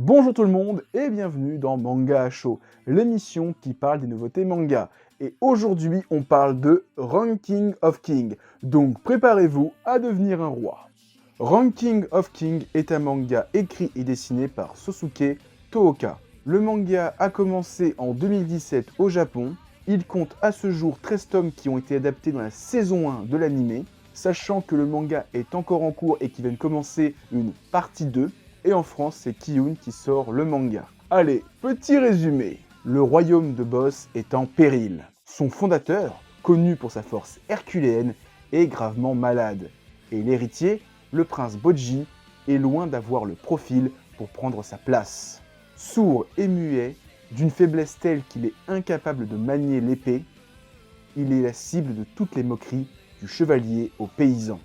Bonjour tout le monde et bienvenue dans Manga Show, l'émission qui parle des nouveautés manga. Et aujourd'hui, on parle de Ranking of King, donc préparez-vous à devenir un roi. Ranking of King est un manga écrit et dessiné par Sosuke Tooka. Le manga a commencé en 2017 au Japon. Il compte à ce jour 13 tomes qui ont été adaptés dans la saison 1 de l'anime, sachant que le manga est encore en cours et qu'il vient de commencer une partie 2. Et en France, c'est Kiyun qui sort le manga. Allez, petit résumé. Le royaume de Boss est en péril. Son fondateur, connu pour sa force herculéenne, est gravement malade. Et l'héritier, le prince Bojji, est loin d'avoir le profil pour prendre sa place. Sourd et muet, d'une faiblesse telle qu'il est incapable de manier l'épée, il est la cible de toutes les moqueries du chevalier aux paysans.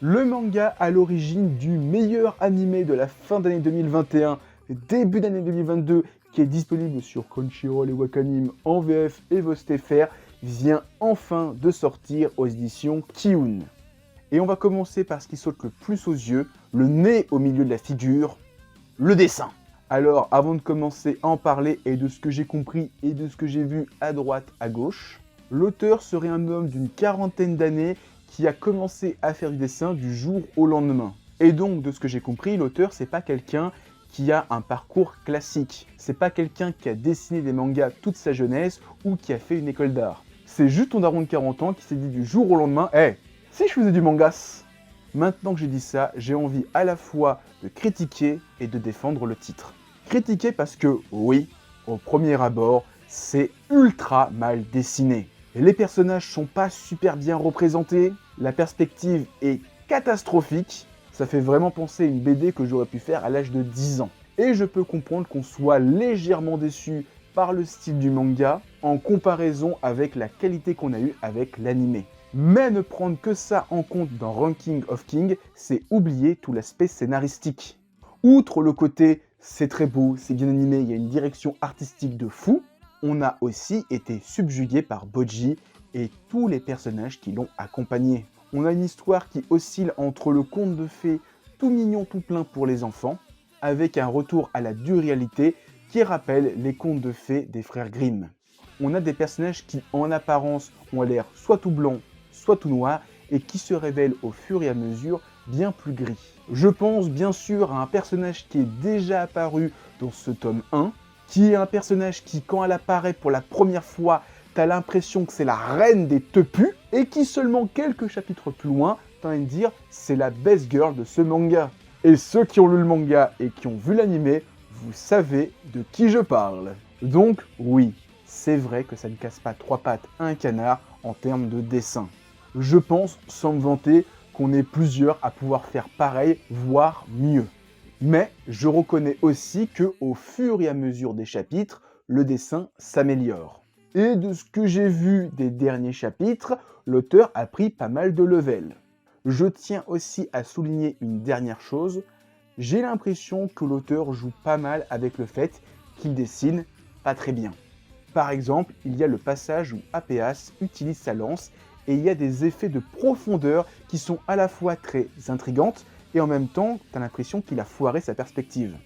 Le manga à l'origine du meilleur animé de la fin d'année 2021, début d'année 2022, qui est disponible sur Crunchyroll et Wakanim en VF et VOSTFR, vient enfin de sortir aux éditions Kiyun. Et on va commencer par ce qui saute le plus aux yeux, le nez au milieu de la figure, le dessin. Alors, avant de commencer à en parler et de ce que j'ai compris et de ce que j'ai vu à droite, à gauche, l'auteur serait un homme d'une quarantaine d'années qui a commencé à faire du dessin du jour au lendemain. Et donc, de ce que j'ai compris, l'auteur, c'est pas quelqu'un qui a un parcours classique. C'est pas quelqu'un qui a dessiné des mangas toute sa jeunesse ou qui a fait une école d'art. C'est juste ton daron de 40 ans qui s'est dit du jour au lendemain, si je faisais du mangas. Maintenant que j'ai dit ça, j'ai envie à la fois de critiquer et de défendre le titre. Critiquer parce que, oui, au premier abord, c'est ultra mal dessiné. Les personnages sont pas super bien représentés, la perspective est catastrophique, ça fait vraiment penser à une BD que j'aurais pu faire à l'âge de 10 ans. Et je peux comprendre qu'on soit légèrement déçu par le style du manga en comparaison avec la qualité qu'on a eue avec l'anime. Mais ne prendre que ça en compte dans Ranking of King, c'est oublier tout l'aspect scénaristique. Outre le côté c'est très beau, c'est bien animé, il y a une direction artistique de fou, on a aussi été subjugué par Bojji et tous les personnages qui l'ont accompagné. On a une histoire qui oscille entre le conte de fées tout mignon tout plein pour les enfants, avec un retour à la dure réalité qui rappelle les contes de fées des frères Grimm. On a des personnages qui en apparence ont l'air soit tout blanc, soit tout noir, et qui se révèlent au fur et à mesure bien plus gris. Je pense bien sûr à un personnage qui est déjà apparu dans ce tome 1, qui est un personnage qui, quand elle apparaît pour la première fois, t'as l'impression que c'est la reine des teupus, et qui seulement quelques chapitres plus loin, t'as envie de dire c'est la best girl de ce manga. Et ceux qui ont lu le manga et qui ont vu l'anime, vous savez de qui je parle. Donc oui, c'est vrai que ça ne casse pas trois pattes à un canard en termes de dessin. Je pense, sans me vanter, qu'on est plusieurs à pouvoir faire pareil, voire mieux. Mais je reconnais aussi que au fur et à mesure des chapitres, le dessin s'améliore. Et de ce que j'ai vu des derniers chapitres, l'auteur a pris pas mal de level. Je tiens aussi à souligner une dernière chose, j'ai l'impression que l'auteur joue pas mal avec le fait qu'il dessine pas très bien. Par exemple, il y a le passage où Apéas utilise sa lance et il y a des effets de profondeur qui sont à la fois très intrigantes et en même temps, t'as l'impression qu'il a foiré sa perspective.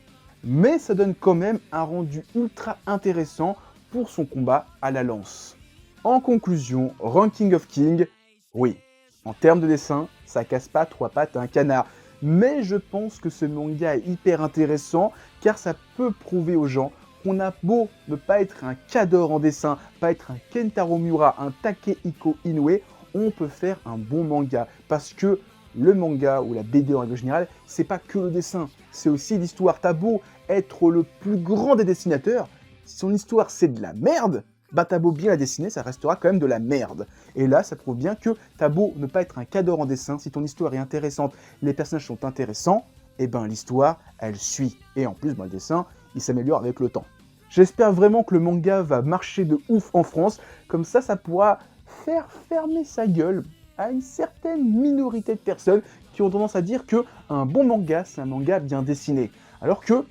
Mais ça donne quand même un rendu ultra intéressant pour son combat à la lance. En conclusion, Ranking of King, oui, en termes de dessin, ça casse pas trois pattes à un canard. Mais je pense que ce manga est hyper intéressant car ça peut prouver aux gens qu'on a beau ne pas être un Cador en dessin, pas être un Kentaro Miura, un Takehiko Inoue, on peut faire un bon manga. Parce que le manga ou la BD en règle générale, c'est pas que le dessin, c'est aussi l'histoire. T'as beau être le plus grand des dessinateurs, si son histoire c'est de la merde, bah t'as beau bien la dessiner, ça restera quand même de la merde. Et là, ça prouve bien que t'as beau ne pas être un Cador en dessin, si ton histoire est intéressante, les personnages sont intéressants, et ben l'histoire, elle suit. Et en plus, le dessin, il s'améliore avec le temps. J'espère vraiment que le manga va marcher de ouf en France, comme ça pourra faire fermer sa gueule à une certaine minorité de personnes qui ont tendance à dire que un bon manga, c'est un manga bien dessiné. Alors que,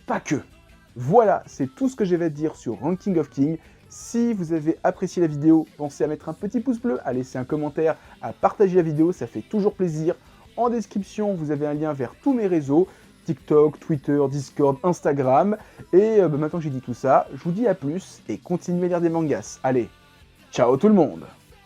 pas que. Voilà, c'est tout ce que j'avais à dire sur Ranking of King. Si vous avez apprécié la vidéo, pensez à mettre un petit pouce bleu, à laisser un commentaire, à partager la vidéo, ça fait toujours plaisir. En description, vous avez un lien vers tous mes réseaux, TikTok, Twitter, Discord, Instagram. Et maintenant que j'ai dit tout ça, je vous dis à plus et continuez à lire des mangas. Allez, ciao tout le monde!